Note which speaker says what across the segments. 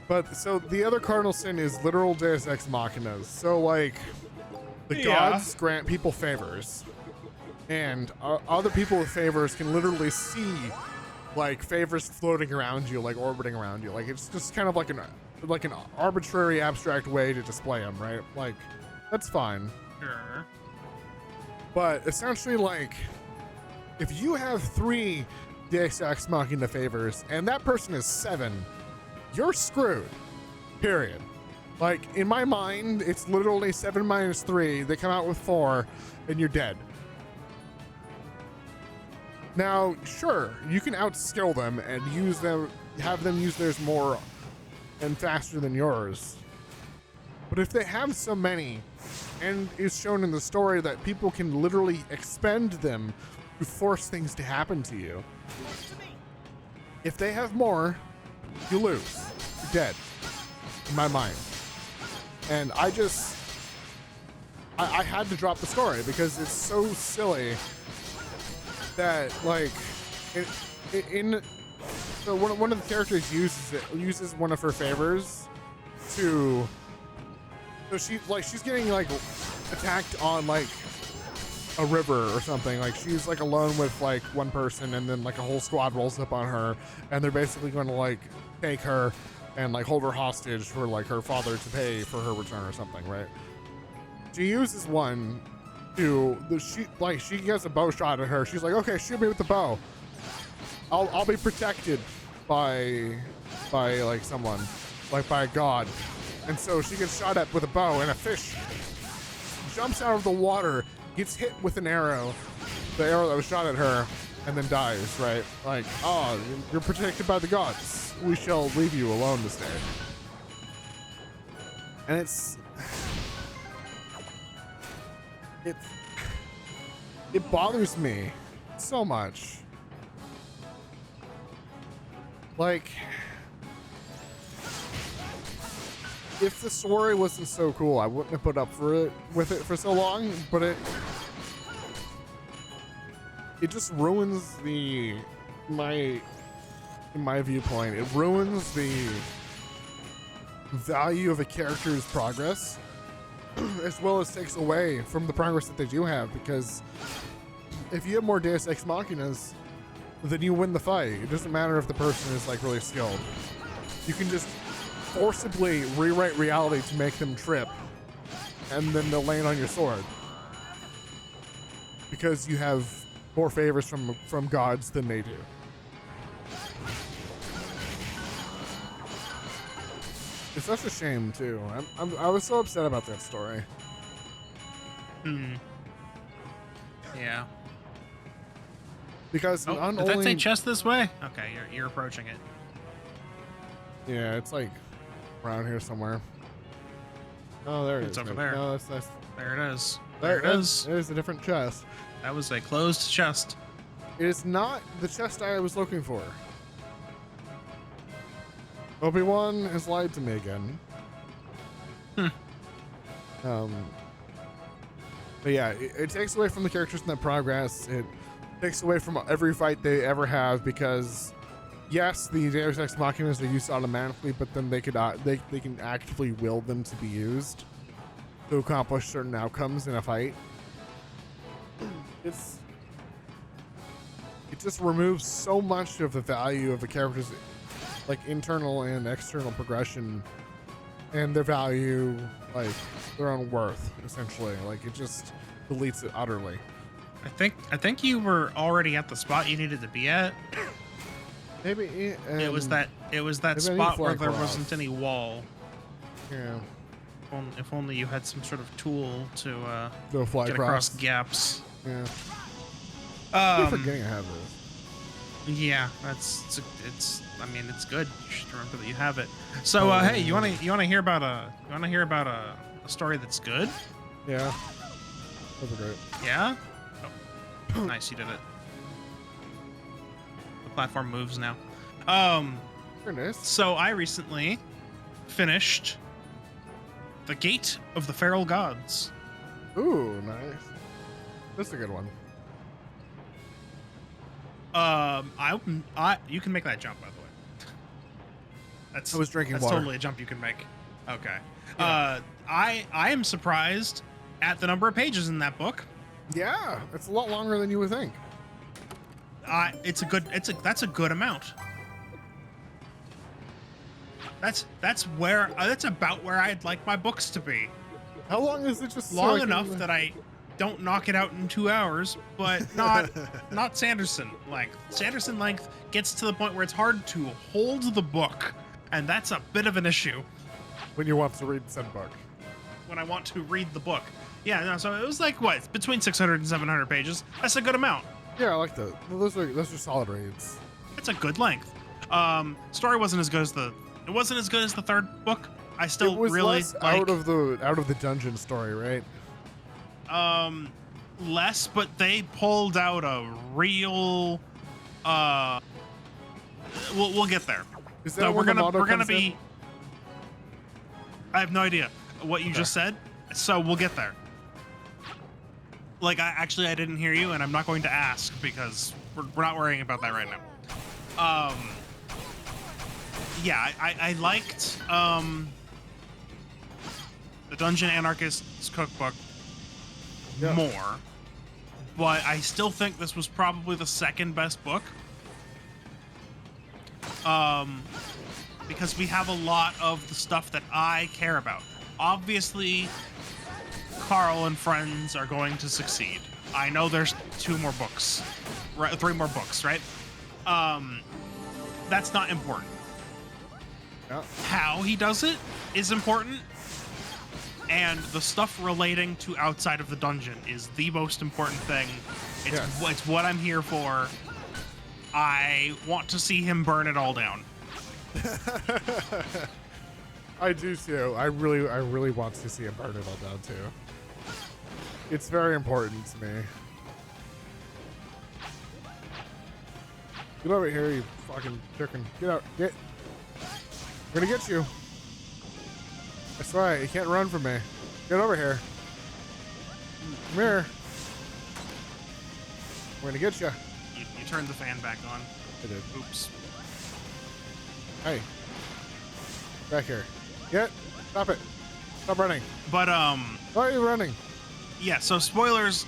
Speaker 1: But so the other cardinal sin is literal Deus Ex Machinas. So like, the
Speaker 2: Yeah.
Speaker 1: gods grant people favors, and other people with favors can literally see like favors floating around you, like orbiting around you. Like it's just kind of like an arbitrary abstract way to display them, right? Like that's fine.
Speaker 2: Sure.
Speaker 1: But essentially, like, if you have 3 Deus Ex Machina favors and that person is 7, you're screwed. Period. Like, in my mind, it's literally 7 minus 3. They come out with 4, and you're dead. Now, sure, you can outskill them and have them use theirs more and faster than yours. But if they have so many, and is shown in the story that people can literally expend them to force things to happen to you, if they have more, you lose. You're dead, in my mind. And I had to drop the story because it's so silly that, like, so one of the characters uses one of her favors to. So she's getting like attacked on like a river or something. Like she's like alone with like one person, and then like a whole squad rolls up on her, and they're basically going to like take her and like hold her hostage for like her father to pay for her return or something, right? She uses one to she gets a bow shot at her. She's like, okay, shoot me with the bow. I'll be protected by like someone, like by a god. And so she gets shot at with a bow, and a fish jumps out of the water, gets hit with an arrow, the arrow that was shot at her, and then dies, right? Like, oh, you're protected by the gods. We shall leave you alone this day. And it bothers me so much. Like, if the story wasn't so cool, I wouldn't have put up with it for so long, but it just ruins in my viewpoint, it ruins the value of a character's progress, as well as takes away from the progress that they do have, because if you have more Deus Ex Machinas, then you win the fight. It doesn't matter if the person is like really skilled. You can just forcibly rewrite reality to make them trip, and then they'll land on your sword because you have more favors from gods than they do. It's such a shame too. I was so upset about that story.
Speaker 2: Yeah.
Speaker 1: Because
Speaker 2: did that say chest this way? Okay, you're approaching it.
Speaker 1: Yeah, it's like around here somewhere. Oh, there it is.
Speaker 2: It's over there.
Speaker 1: No, that's
Speaker 2: There it is. There it is.
Speaker 1: There's a different chest.
Speaker 2: That was a closed chest.
Speaker 1: It is not the chest I was looking for. Obi-Wan has lied to me again. But yeah, it takes away from the characters in that progress. It takes away from every fight they ever have, because yes, the Deus Ex Machinas are used automatically, but then they can actively will them to be used to accomplish certain outcomes in a fight. It just removes so much of the value of the characters, like internal and external progression, and their value, like their own worth, essentially. Like it just deletes it utterly.
Speaker 2: I think you were already at the spot you needed to be at.
Speaker 1: Maybe
Speaker 2: it was that spot where there wasn't any wall.
Speaker 1: Yeah.
Speaker 2: If only you had some sort of tool to
Speaker 1: fly
Speaker 2: get across gaps.
Speaker 1: Yeah. I'm forgetting I have this.
Speaker 2: Yeah, it's. I mean, it's good. You should remember that you have it. So, hey, you wanna hear about a story that's good?
Speaker 1: Yeah. That'd be great.
Speaker 2: Yeah. Oh. Nice, you did it. The platform moves now.
Speaker 1: Very nice.
Speaker 2: So I recently finished The Gate of the Feral Gods.
Speaker 1: Ooh, nice. That's a good one.
Speaker 2: You can make that jump, by the way.
Speaker 1: I was drinking
Speaker 2: that's
Speaker 1: water.
Speaker 2: totally a jump you can make. Okay.
Speaker 1: Yeah.
Speaker 2: I am surprised at the number of pages in that book.
Speaker 1: Yeah, it's a lot longer than you would think.
Speaker 2: That's a good amount. That's about where I'd like my books to be.
Speaker 1: How long is it? Just
Speaker 2: Long enough that I don't knock it out in 2 hours, but not Sanderson length. Sanderson length gets to the point where it's hard to hold the book, and that's a bit of an issue.
Speaker 1: When you want to read said book.
Speaker 2: When I want to read the book. Yeah, no, so it was like, what, between 600 and 700 pages. That's a good amount.
Speaker 1: Yeah, I like that. Those are solid reads.
Speaker 2: It's a good length. Story wasn't as good as the third book. I still
Speaker 1: it was
Speaker 2: really
Speaker 1: less
Speaker 2: like,
Speaker 1: out of the dungeon story, right?
Speaker 2: less, but they pulled out a real we'll get there.
Speaker 1: Is that
Speaker 2: So
Speaker 1: when
Speaker 2: we're gonna
Speaker 1: comes
Speaker 2: be
Speaker 1: in?
Speaker 2: I have no idea what you just said, so we'll get there. Like, I didn't hear you, and I'm not going to ask because we're not worrying about that right now. Yeah, I liked the Dungeon Anarchist's Cookbook more, but I still think this was probably the second best book. Because we have a lot of the stuff that I care about. Obviously, Carl and friends are going to succeed. I know there's 2 more books, right? 3 more books, right? That's not important.
Speaker 1: Yeah.
Speaker 2: How he does it is important, and the stuff relating to outside of the dungeon is the most important thing. It's what I'm here for. I want to see him burn it all down.
Speaker 1: I do too. I really want to see him burn it all down too. It's very important to me. Get over here, you fucking chicken. Get out. Get. We're gonna get you. That's right. You can't run from me. Get over here. Come here. We're gonna get you.
Speaker 2: You turned the fan back on.
Speaker 1: I did.
Speaker 2: Oops.
Speaker 1: Hey. Back here. Get. Stop it. Stop running.
Speaker 2: But
Speaker 1: Why are you running?
Speaker 2: yeah. So spoilers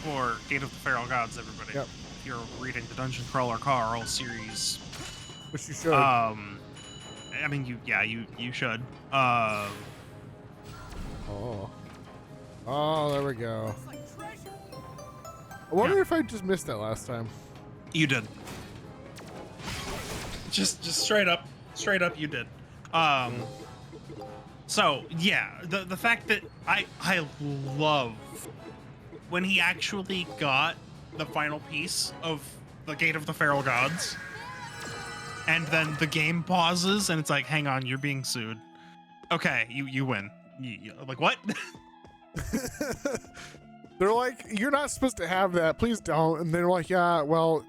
Speaker 2: for Gate of the Feral Gods, everybody.
Speaker 1: Yep.
Speaker 2: If you're reading the Dungeon Crawler Carl series,
Speaker 1: Which you should.
Speaker 2: I mean, you should.
Speaker 1: Oh. Oh, there we go. I wonder if I just missed that last time.
Speaker 2: You did. Just straight up, you did. So yeah, the fact that I love when he actually got the final piece of the Gate of the Feral Gods, and then the game pauses and it's like, hang on, you're being sued. Okay, you win. You like, what?
Speaker 1: They're like, you're not supposed to have that. Please don't. And they're like, yeah, well,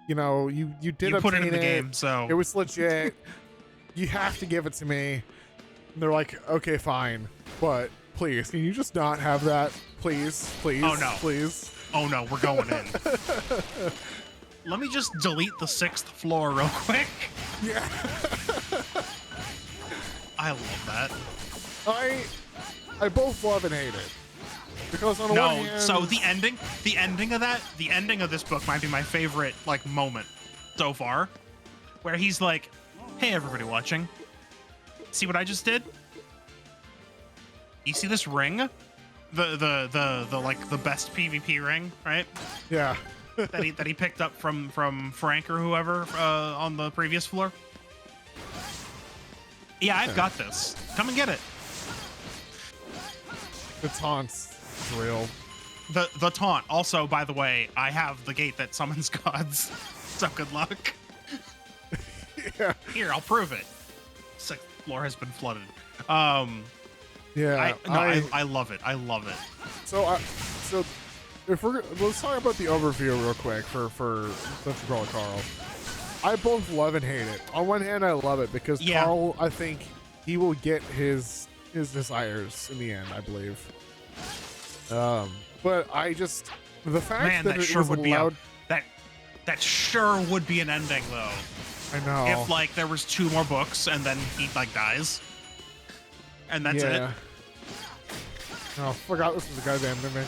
Speaker 1: you know, you did
Speaker 2: You put it in
Speaker 1: obtain
Speaker 2: the game, so
Speaker 1: it was legit. You have to give it to me. And they're like, okay, fine, but please, can you just not have that, please?
Speaker 2: Oh no,
Speaker 1: please.
Speaker 2: Oh no, we're going in. Let me just delete the 6th floor real quick.
Speaker 1: Yeah.
Speaker 2: I love that.
Speaker 1: I both love and hate it. Because on the one hand,
Speaker 2: so the ending of this book might be my favorite like moment so far, where he's like, "Hey, everybody watching, see what I just did? You see this ring? The like the best PvP ring, right?
Speaker 1: Yeah.
Speaker 2: that he picked up from Frank or whoever on the previous floor. Yeah, I've got this. Come and get it.
Speaker 1: The taunts is real.
Speaker 2: The taunt. Also, by the way, I have the gate that summons gods. So good luck.
Speaker 1: Yeah.
Speaker 2: Here, I'll prove it. 6th floor has been flooded.
Speaker 1: Yeah.
Speaker 2: I love it. I love it.
Speaker 1: So if let's talk about the overview real quick for Dungeon Crawler Carl. I both love and hate it. On one hand, I love it because Carl, I think he will get his desires in the end, I believe. But I just the fact that
Speaker 2: that
Speaker 1: it
Speaker 2: sure
Speaker 1: was
Speaker 2: would
Speaker 1: allowed,
Speaker 2: be That sure would be an ending, though.
Speaker 1: I know.
Speaker 2: If like there was 2 more books and then he like dies, and that's it.
Speaker 1: Oh, forgot this was a goddamn movie.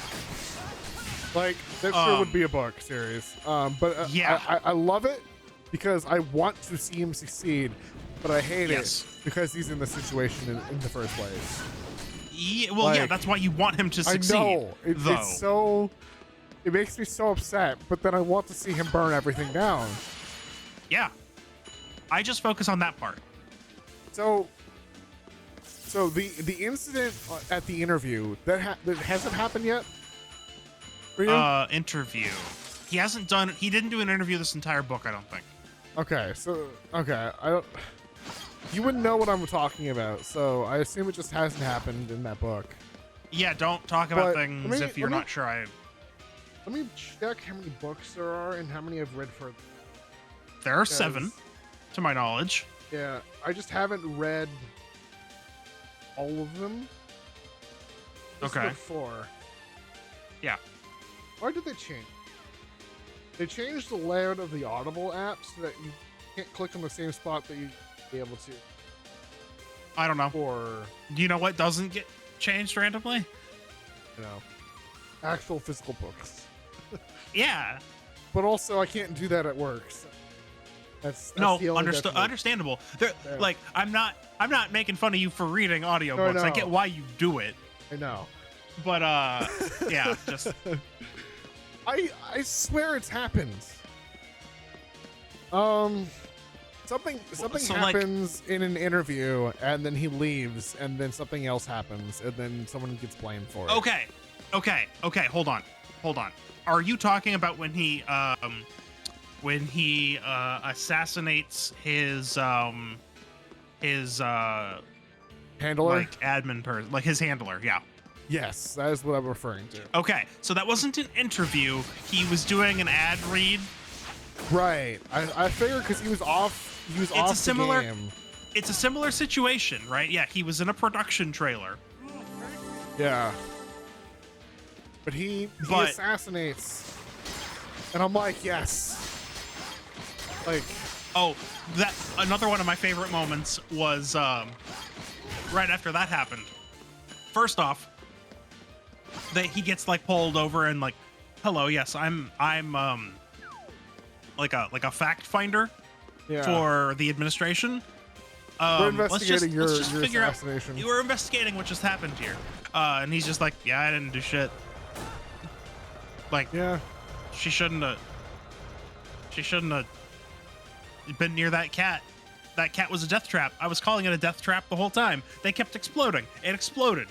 Speaker 1: Like that sure would be a book series. But
Speaker 2: yeah,
Speaker 1: I love it because I want to see him succeed, but I hate it because he's in the situation in the first place.
Speaker 2: Yeah, well, yeah, that's why you want him to succeed.
Speaker 1: I know. It's so. It makes me so upset, but then I want to see him burn everything down.
Speaker 2: Yeah. I just focus on that part.
Speaker 1: So the incident at the interview that hasn't happened yet. For you?
Speaker 2: Interview. He didn't do an interview this entire book, I don't think.
Speaker 1: Okay, I don't. You wouldn't know what I'm talking about, so I assume it just hasn't happened in that book.
Speaker 2: Yeah, don't talk about things if you're not sure.
Speaker 1: Let me check how many books there are and how many I've read for.
Speaker 2: There are 7, to my knowledge.
Speaker 1: Yeah, I just haven't read all of them. This
Speaker 2: okay.
Speaker 1: Book 4.
Speaker 2: Yeah.
Speaker 1: Why did they change? They changed the layout of the Audible app so that you can't click on the same spot that you be able to.
Speaker 2: I don't know.
Speaker 1: Or
Speaker 2: do you know what doesn't get changed randomly?
Speaker 1: You know, actual physical books.
Speaker 2: Yeah.
Speaker 1: But also, I can't do that at work. So that's
Speaker 2: no,
Speaker 1: the only
Speaker 2: understandable. Like, I'm not making fun of you for reading audiobooks.
Speaker 1: No,
Speaker 2: I get why you do it.
Speaker 1: I know.
Speaker 2: But yeah, just
Speaker 1: I swear it's happened. Something happens in an interview, and then he leaves, and then something else happens, and then someone gets blamed for it.
Speaker 2: Okay. Hold on. Are you talking about when he assassinates his handler, like admin person, like his handler? Yeah.
Speaker 1: Yes, that is what I'm referring to.
Speaker 2: Okay, so that wasn't an interview. He was doing an ad read.
Speaker 1: Right. I figured because he was off. He was off the game.
Speaker 2: It's a similar situation, right? Yeah, he was in a production trailer.
Speaker 1: Yeah. But he assassinates, and I'm like, yes. Like,
Speaker 2: oh, that another one of my favorite moments was right after that happened. First off, he gets like pulled over and like, hello, yes, I'm like a fact finder for the administration.
Speaker 1: We're investigating your assassination.
Speaker 2: You were investigating what just happened here, and he's just like, yeah, I didn't do shit. Like,
Speaker 1: yeah,
Speaker 2: she shouldn't have been near that cat. That cat was a death trap. I was calling it a death trap the whole time. They kept exploding. It exploded.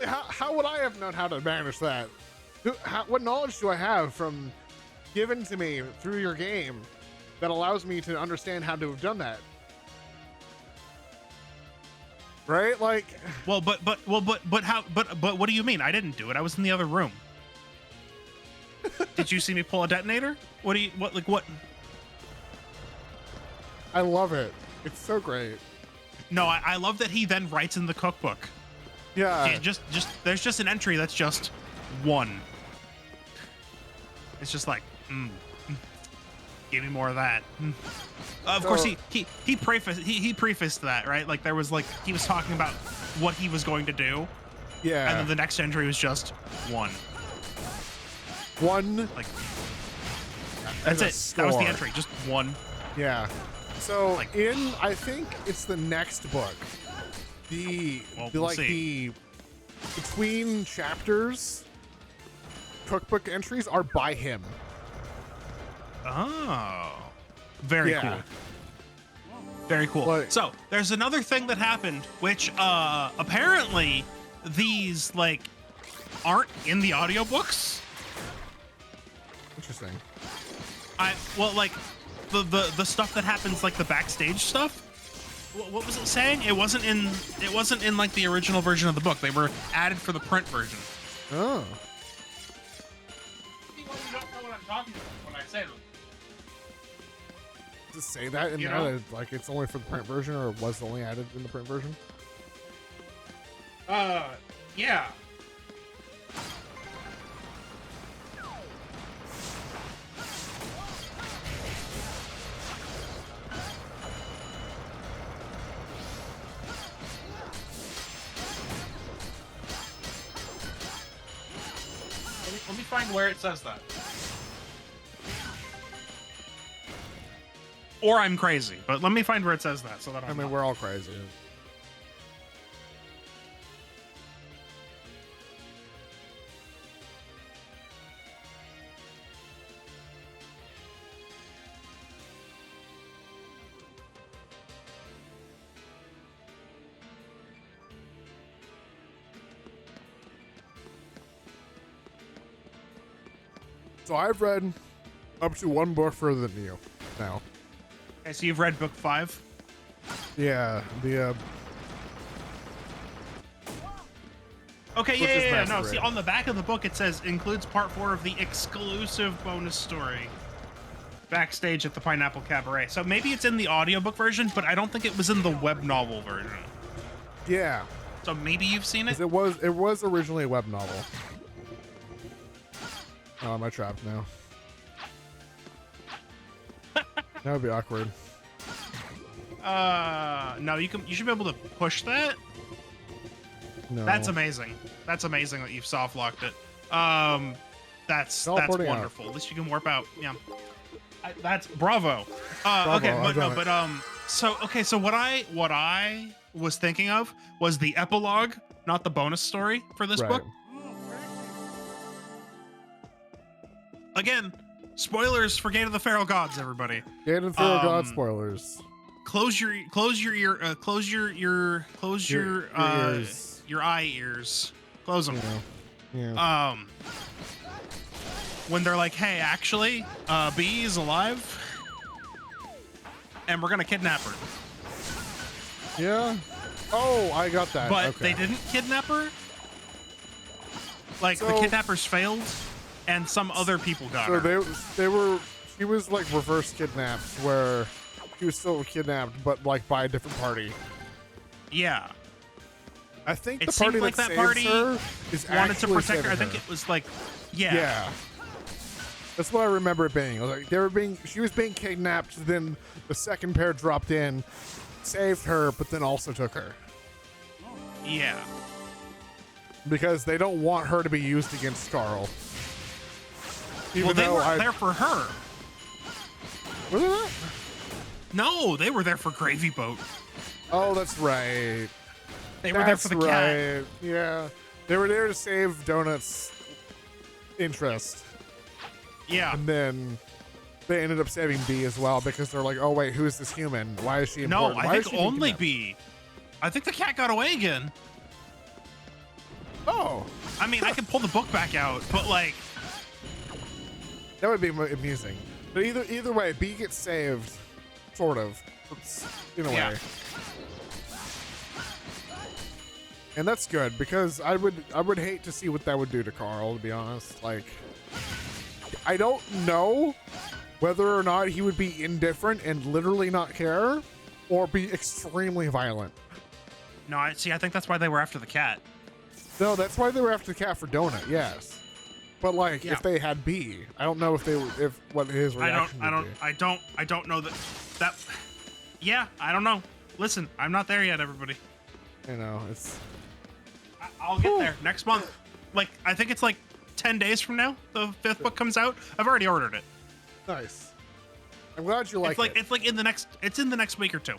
Speaker 1: How would I have known how to manage that? What knowledge do I have from given to me through your game that allows me to understand how to have done that? Right? Like,
Speaker 2: but what do you mean? I didn't do it. I was in the other room. Did you see me pull a detonator? What?
Speaker 1: I love it. It's so great.
Speaker 2: No, I love that he then writes in the cookbook.
Speaker 1: Yeah.
Speaker 2: There's just an entry that's just 1. It's just like, give me more of that. Of course, he prefaced that, right? Like there was like he was talking about what he was going to do.
Speaker 1: Yeah.
Speaker 2: And then the next entry was just 1.
Speaker 1: 1.
Speaker 2: Like that's it. That was the entry. Just 1.
Speaker 1: Yeah. So like, I think it's the next book. The between chapters cookbook entries are by him.
Speaker 2: Oh, very cool. Very cool.
Speaker 1: Like,
Speaker 2: so there's another thing that happened, which apparently these like aren't in the audiobooks.
Speaker 1: Interesting.
Speaker 2: Like the stuff that happens, like the backstage stuff. What was it saying? It wasn't in like the original version of the book. They were added for the print version.
Speaker 1: Oh.
Speaker 2: You don't know what I'm talking about when I say them.
Speaker 1: Does it say that in there? Like it's only for the print version, or was only added in the print version?
Speaker 2: Yeah. find where it says that. Or I'm crazy, but let me find where it says that so that
Speaker 1: I mean, we're all crazy. So I've read up to one book further than you now.
Speaker 2: Okay, so you've read book 5?
Speaker 1: Yeah, the
Speaker 2: Okay,
Speaker 1: Which is
Speaker 2: yeah. No,
Speaker 1: Master
Speaker 2: see,
Speaker 1: Raid.
Speaker 2: on the back of the book it says includes part 4 of the exclusive bonus story. Backstage at the Pineapple Cabaret. So maybe it's in the audiobook version, but I don't think it was in the web novel version.
Speaker 1: yeah,
Speaker 2: So maybe you've seen it?
Speaker 1: 'cause it was originally a web novel. Oh, am I trapped now? That would be awkward.
Speaker 2: No, you should be able to push that.
Speaker 1: No.
Speaker 2: That's amazing. That's amazing that you've soft locked it. That's
Speaker 1: Teleporting out.
Speaker 2: wonderful. At least you can warp out. Yeah. That's bravo.
Speaker 1: Bravo,
Speaker 2: Okay,
Speaker 1: I've
Speaker 2: but no,
Speaker 1: done it.
Speaker 2: but so what I was thinking of was the epilogue, not the bonus story for this
Speaker 1: Right.
Speaker 2: book. Again, spoilers for Gate of the Feral Gods, everybody.
Speaker 1: Gate of the Feral God spoilers.
Speaker 2: Close your
Speaker 1: ears.
Speaker 2: your eye ears. Close them.
Speaker 1: Yeah.
Speaker 2: When they're like, hey, actually, B is alive, and we're gonna kidnap her.
Speaker 1: Yeah. Oh, I got that.
Speaker 2: But
Speaker 1: okay.
Speaker 2: they didn't kidnap her. Like, the
Speaker 1: So-
Speaker 2: kidnappers failed, and some other people got
Speaker 1: So
Speaker 2: her.
Speaker 1: she was like reverse kidnapped, where she was still kidnapped, but like by a different party.
Speaker 2: Yeah.
Speaker 1: I think
Speaker 2: It
Speaker 1: the
Speaker 2: seemed
Speaker 1: party
Speaker 2: like
Speaker 1: that
Speaker 2: that
Speaker 1: saves
Speaker 2: party
Speaker 1: her is
Speaker 2: wanted to
Speaker 1: actually
Speaker 2: protect her. I
Speaker 1: saving
Speaker 2: think it was like, yeah.
Speaker 1: Yeah. That's what I remember it being. I was like, she was being kidnapped, then the second pair dropped in, saved her, but then also took her.
Speaker 2: Yeah.
Speaker 1: Because they don't want her to be used against Carl. Even
Speaker 2: Well, they
Speaker 1: though
Speaker 2: weren't there for her.
Speaker 1: Were they not?
Speaker 2: No, they were there for Gravy Boat.
Speaker 1: Oh, that's right.
Speaker 2: They were there for the cat.
Speaker 1: right. Yeah. They were there to save Donut's interest.
Speaker 2: Yeah.
Speaker 1: And then they ended up saving B as well because they're like, oh, wait, who is this human? Why is she
Speaker 2: No,
Speaker 1: important?
Speaker 2: I
Speaker 1: Why is
Speaker 2: think
Speaker 1: she being
Speaker 2: only
Speaker 1: kidnapped?
Speaker 2: B. I think the cat got away again.
Speaker 1: Oh,
Speaker 2: I mean, I can pull the book back out, but like,
Speaker 1: that would be amusing. But either way, B gets saved, sort of, in a
Speaker 2: Yeah.
Speaker 1: way. And that's good because I would hate to see what that would do to Carl, to be honest. Like, I don't know whether or not he would be indifferent and literally not care, or be extremely violent.
Speaker 2: no, I think that's why they were after the cat.
Speaker 1: No, that's why they were after the cat for Donut. Yes, but like
Speaker 2: Yeah.
Speaker 1: if they had B, I don't know if they were, if what his reaction would be.
Speaker 2: I don't know that. Yeah, I don't know. Listen, I'm not there yet, everybody.
Speaker 1: You know, it's
Speaker 2: I'll get there next month. Like, I think it's like 10 days from now. The 5th book comes out. I've already ordered it.
Speaker 1: nice. I'm glad you like
Speaker 2: It's like
Speaker 1: it.
Speaker 2: it's like in the next week or two,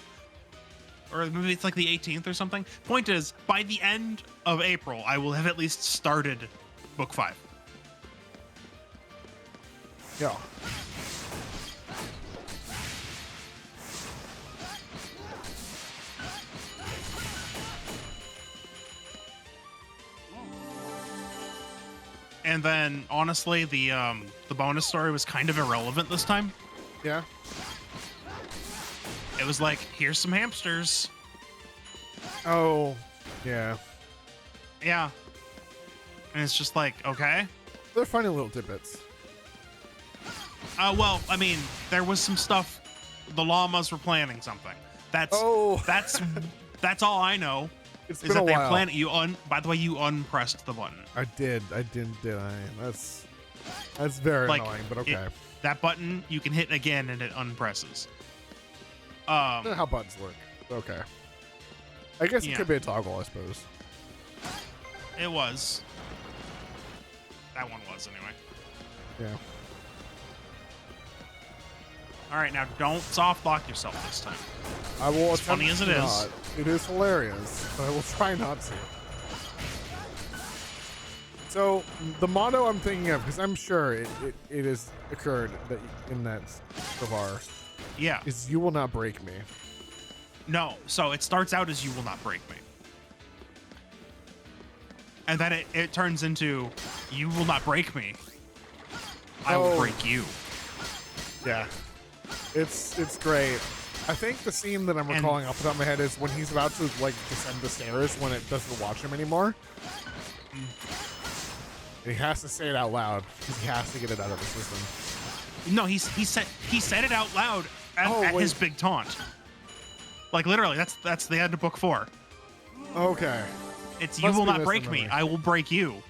Speaker 2: or maybe it's like the 18th or something. Point is, by the end of April, I will have at least started book 5.
Speaker 1: Yeah.
Speaker 2: And then, honestly, the bonus story was kind of irrelevant this time.
Speaker 1: Yeah.
Speaker 2: It was like, here's some hamsters.
Speaker 1: Oh, yeah.
Speaker 2: Yeah. And it's just like, okay.
Speaker 1: They're funny little tidbits.
Speaker 2: Well, I mean, there was some stuff. The llamas were planning something. That's
Speaker 1: Oh.
Speaker 2: that's all I know.
Speaker 1: It's
Speaker 2: Is
Speaker 1: been
Speaker 2: that
Speaker 1: a
Speaker 2: they're
Speaker 1: while.
Speaker 2: planning? By the way, you unpressed the button.
Speaker 1: I did, did I? That's very
Speaker 2: Like,
Speaker 1: annoying, but okay.
Speaker 2: That button you can hit again and it unpresses.
Speaker 1: I don't know how buttons work. Okay. I guess it
Speaker 2: Yeah.
Speaker 1: could be a toggle, I suppose.
Speaker 2: It was. That one was anyway.
Speaker 1: Yeah.
Speaker 2: All right, now don't soft lock yourself this time.
Speaker 1: I will
Speaker 2: As funny
Speaker 1: attempt
Speaker 2: as it
Speaker 1: to
Speaker 2: is.
Speaker 1: not. It is hilarious, but I will try not to. So the motto I'm thinking of, because I'm sure it has occurred that in that so far,
Speaker 2: Yeah.
Speaker 1: is "You will not break me."
Speaker 2: No, so it starts out as "You will not break me," and then it turns into "You will not break me. I will break you."
Speaker 1: Yeah, it's great. I think the scene that I'm recalling off the top of my head is when he's about to like descend the stairs when it doesn't watch him anymore. And he has to say it out loud because he has to get it out of the system.
Speaker 2: No, he said it out loud at his big taunt. Like literally, that's the end of book 4.
Speaker 1: Okay.
Speaker 2: It's "You will not break me. I will break you."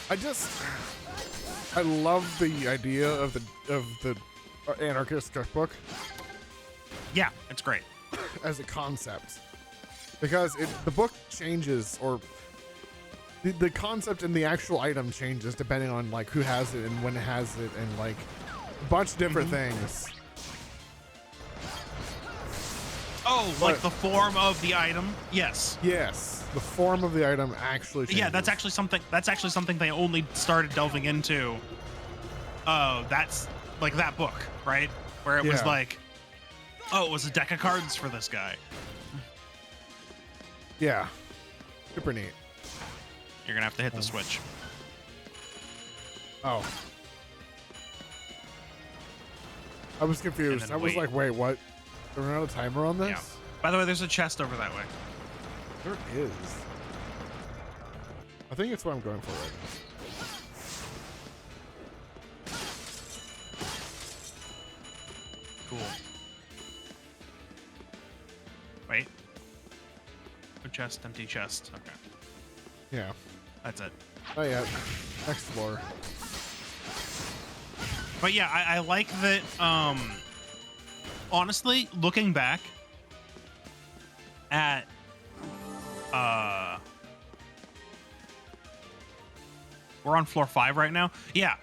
Speaker 1: I love the idea of the anarchist cookbook
Speaker 2: Yeah, it's great.
Speaker 1: as a concept, because the book changes, or the concept and the actual item changes depending on like who has it and when it has it, and like a bunch of different things.
Speaker 2: Oh, like the form of the item? Yes.
Speaker 1: Yes, the form of the item actually changes.
Speaker 2: Yeah, that's actually something they only started delving into. That's like that book, right? Where it was like, oh, it was a deck of cards for this guy.
Speaker 1: Yeah. Super neat.
Speaker 2: You're gonna have to hit the switch.
Speaker 1: Oh. I was confused. I was like, wait, what? There not a timer on this?
Speaker 2: Yeah. By the way, there's a chest over that way.
Speaker 1: There is. I think it's what I'm going for right now.
Speaker 2: Cool. Wait. Good chest, empty chest. Okay.
Speaker 1: Yeah.
Speaker 2: That's it.
Speaker 1: Oh yeah. Next floor.
Speaker 2: But yeah, I like that. Honestly, looking back at we're on floor 5 right now. Yeah.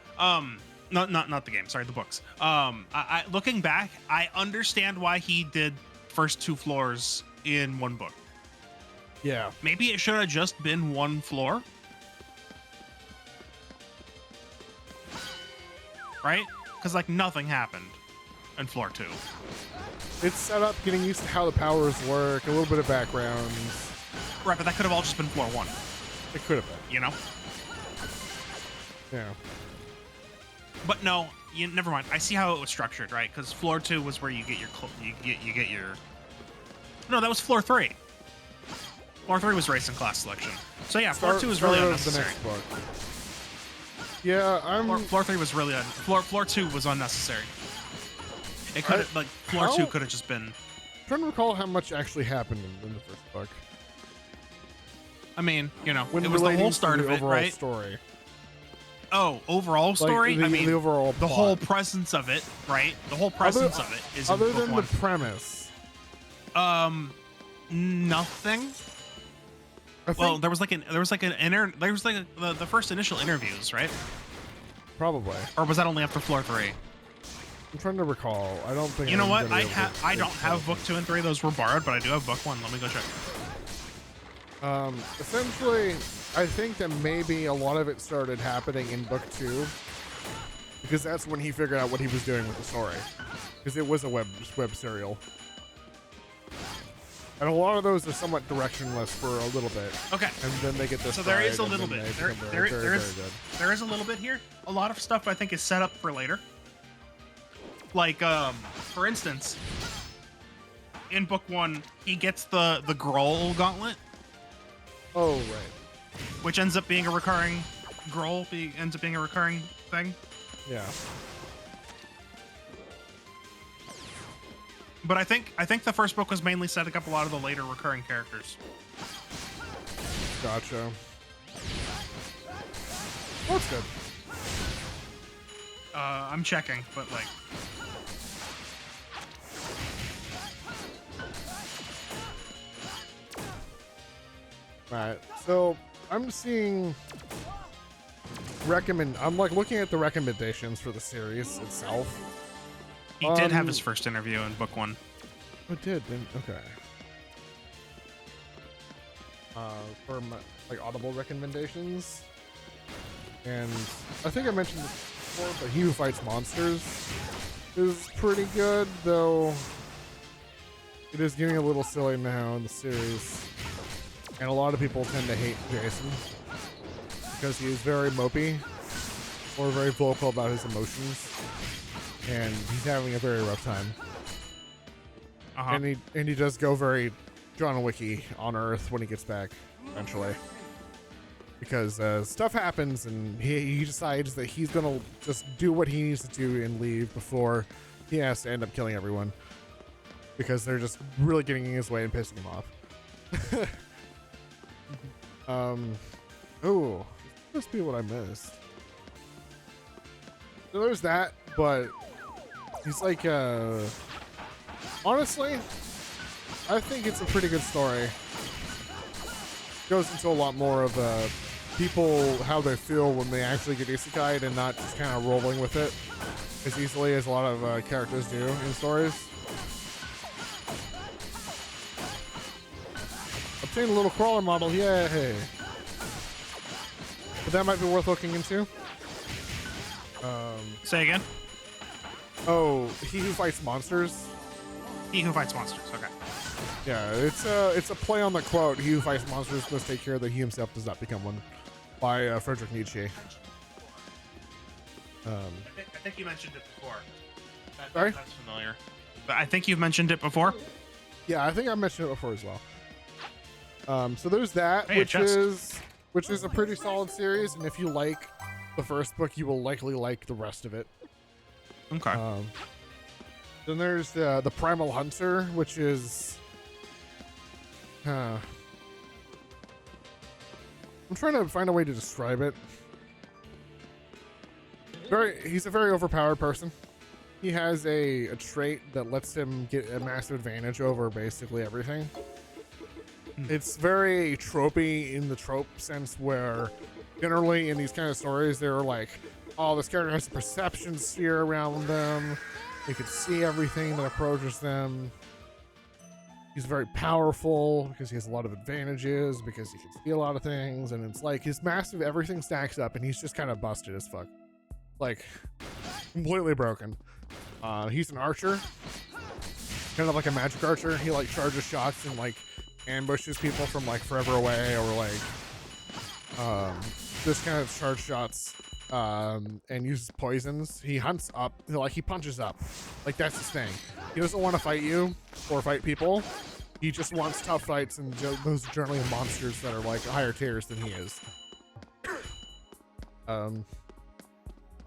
Speaker 2: Not the game. Sorry, the books. I looking back, I understand why he did first 2 floors in one book.
Speaker 1: Yeah.
Speaker 2: Maybe it should have just been one floor. Right? Because like nothing happened in floor 2.
Speaker 1: It's set up, getting used to how the powers work, a little bit of background.
Speaker 2: Right, but that could have all just been floor 1.
Speaker 1: It could have been.
Speaker 2: You know?
Speaker 1: Yeah.
Speaker 2: But no, never mind. I see how it was structured, right? Because floor 2 was where you get your you get your. No, that was floor 3. Floor 3 was race and class selection. So yeah, floor 2 is really unnecessary.
Speaker 1: The next book. Yeah,
Speaker 2: floor 3 was really floor 2 was unnecessary. It could like floor 2 could have just been.
Speaker 1: I'm trying to recall how much actually happened in the first book.
Speaker 2: I mean, you know,
Speaker 1: When
Speaker 2: it was the whole
Speaker 1: to
Speaker 2: start
Speaker 1: the
Speaker 2: of it,
Speaker 1: overall
Speaker 2: right?
Speaker 1: Story.
Speaker 2: Oh, overall story?
Speaker 1: Like
Speaker 2: I mean,
Speaker 1: the overall
Speaker 2: the
Speaker 1: plot.
Speaker 2: whole presence of it, right? The whole presence of it is
Speaker 1: other
Speaker 2: in book
Speaker 1: than
Speaker 2: 1.
Speaker 1: the premise.
Speaker 2: Nothing. Well, there was like the first initial interviews, right?
Speaker 1: Probably.
Speaker 2: Or was that only after floor 3?
Speaker 1: I'm trying to recall. I don't think.
Speaker 2: You know what?
Speaker 1: I
Speaker 2: I don't have book 2 and 3. Those were borrowed, but I do have book 1. Let me go check.
Speaker 1: Essentially, I think that maybe a lot of it started happening in book 2, because that's when he figured out what he was doing with the story, because it was a web serial, and a lot of those are somewhat directionless for a little bit.
Speaker 2: Okay.
Speaker 1: And then they get this.
Speaker 2: So there is a little bit. There is a little bit here. A lot of stuff I think is set up for later. Like, for instance, in book 1, he gets the Grohl gauntlet.
Speaker 1: Oh, right.
Speaker 2: Which ends up being a recurring ends up being a recurring thing.
Speaker 1: Yeah.
Speaker 2: But I think the first book was mainly setting up a lot of the later recurring characters.
Speaker 1: Gotcha. Well, that's good.
Speaker 2: I'm checking, but like.
Speaker 1: Right. So I'm seeing I'm like looking at the recommendations for the series itself.
Speaker 2: He did have his first interview in book 1.
Speaker 1: Oh, okay. For my, like Audible recommendations, and I think I mentioned this before, but He Who Fights Monsters is pretty good, though it is getting a little silly now in the series, and a lot of people tend to hate Jason because he is very mopey or very vocal about his emotions, and he's having a very rough time. And he does go very John Wicky on Earth when he gets back eventually, because stuff happens and he decides that he's gonna just do what he needs to do and leave before he has to end up killing everyone because they're just really getting in his way and pissing him off. Oh, this must be what I missed. So there's that, but he's like honestly, I think it's a pretty good story. Goes into a lot more of people, how they feel when they actually get isekai'd and not just kind of rolling with it as easily as a lot of characters do in stories. Obtain a little crawler model, yay! But that might be worth looking into.
Speaker 2: Say again?
Speaker 1: Oh, He Who Fights Monsters.
Speaker 2: He Who Fights Monsters, okay.
Speaker 1: Yeah, it's a play on the quote, "He who fights monsters must take care that he himself does not become one," by Friedrich Nietzsche.
Speaker 2: I think you mentioned it before.
Speaker 1: Sorry?
Speaker 2: That's familiar. But I think you've mentioned it before.
Speaker 1: Yeah, I think I mentioned it before as well. So there's that,
Speaker 2: Hey,
Speaker 1: which is a pretty solid series, and if you like the first book, you will likely like the rest of it.
Speaker 2: Okay.
Speaker 1: Then there's the Primal Hunter, which is I'm trying to find a way to describe it. He's a very overpowered person. He has a trait that lets him get a massive advantage over basically everything. It's very tropey in the trope sense, where generally in these kind of stories they're like, oh, this character has a perception sphere around them. They can see everything that approaches them. He's very powerful because he has a lot of advantages, because he can see a lot of things, and it's like his massive everything stacks up, and he's just kind of busted as fuck. Like, completely broken. He's an archer. Kind of like a magic archer. He like charges shots and like ambushes people from like forever away, or like just kind of charge shots. And uses poisons. He hunts up, like he punches up. Like that's his thing. He doesn't want to fight you or fight people. He just wants tough fights, and those are generally monsters that are like higher tiers than he is.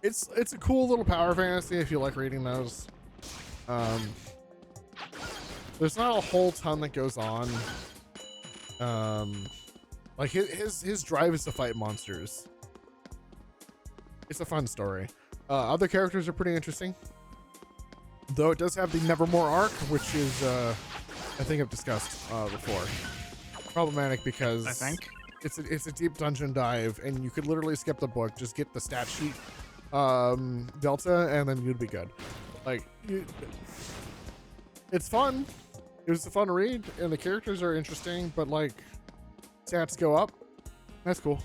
Speaker 1: It's a cool little power fantasy if you like reading those. There's not a whole ton that goes on. Like his drive is to fight monsters. It's a fun story. Other characters are pretty interesting, though it does have the Nevermore arc, which is I think I've discussed before. Problematic because
Speaker 2: I think
Speaker 1: it's a deep dungeon dive, and you could literally skip the book, just get the stat sheet delta, and then you'd be good. Like it's fun. It was a fun read, and the characters are interesting, but like stats go up. That's cool.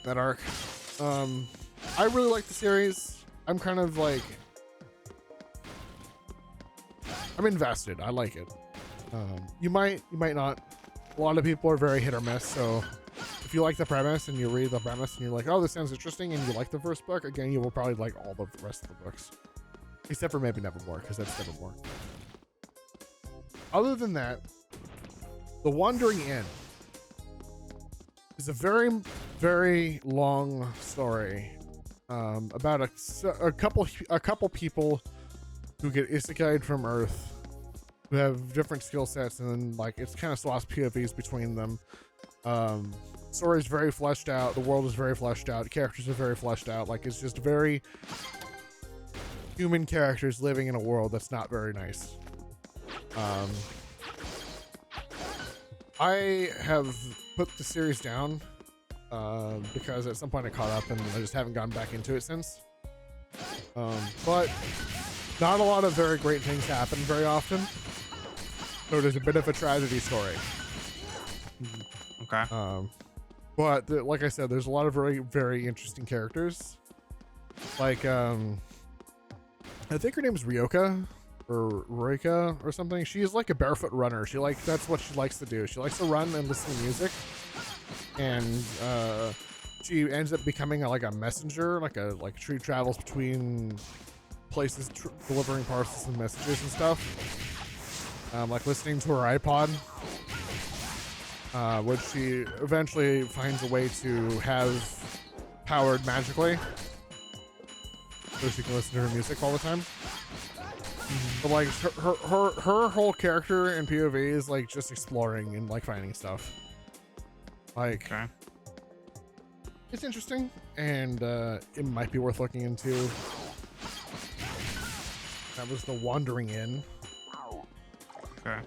Speaker 1: That arc. I really like the series. I'm kind of like, I'm invested. I like it. You might not. A lot of people are very hit or miss. So if you like the premise and you read the premise and you're like, oh, this sounds interesting, and you like the first book, again, you will probably like all the rest of the books, except for maybe Nevermore, because that's Nevermore. Other than that, The Wandering Inn is a very, very long story about a couple people who get isekai'd from Earth, who have different skill sets, and then like it's kind of swaps POVs between them. Story is very fleshed out. The world is very fleshed out. Characters are very fleshed out. Like it's just very human characters living in a world that's not very nice. I have put the series down because at some point I caught up and I just haven't gone back into it since. But not a lot of very great things happen very often. So it is a bit of a tragedy story.
Speaker 2: Okay.
Speaker 1: But like I said, there's a lot of very, very interesting characters. Like, I think her name's Ryoka or Roika or something. She's like a barefoot runner. That's what she likes to do. She likes to run and listen to music. And she ends up becoming like a messenger, like she travels between places delivering parcels and messages and stuff. Like listening to her iPod, which she eventually finds a way to have powered magically, so she can listen to her music all the time. But like her whole character in POV is like just exploring and like finding stuff. Like,
Speaker 2: okay.
Speaker 1: It's interesting, and it might be worth looking into. That was The Wandering Inn.
Speaker 2: Okay.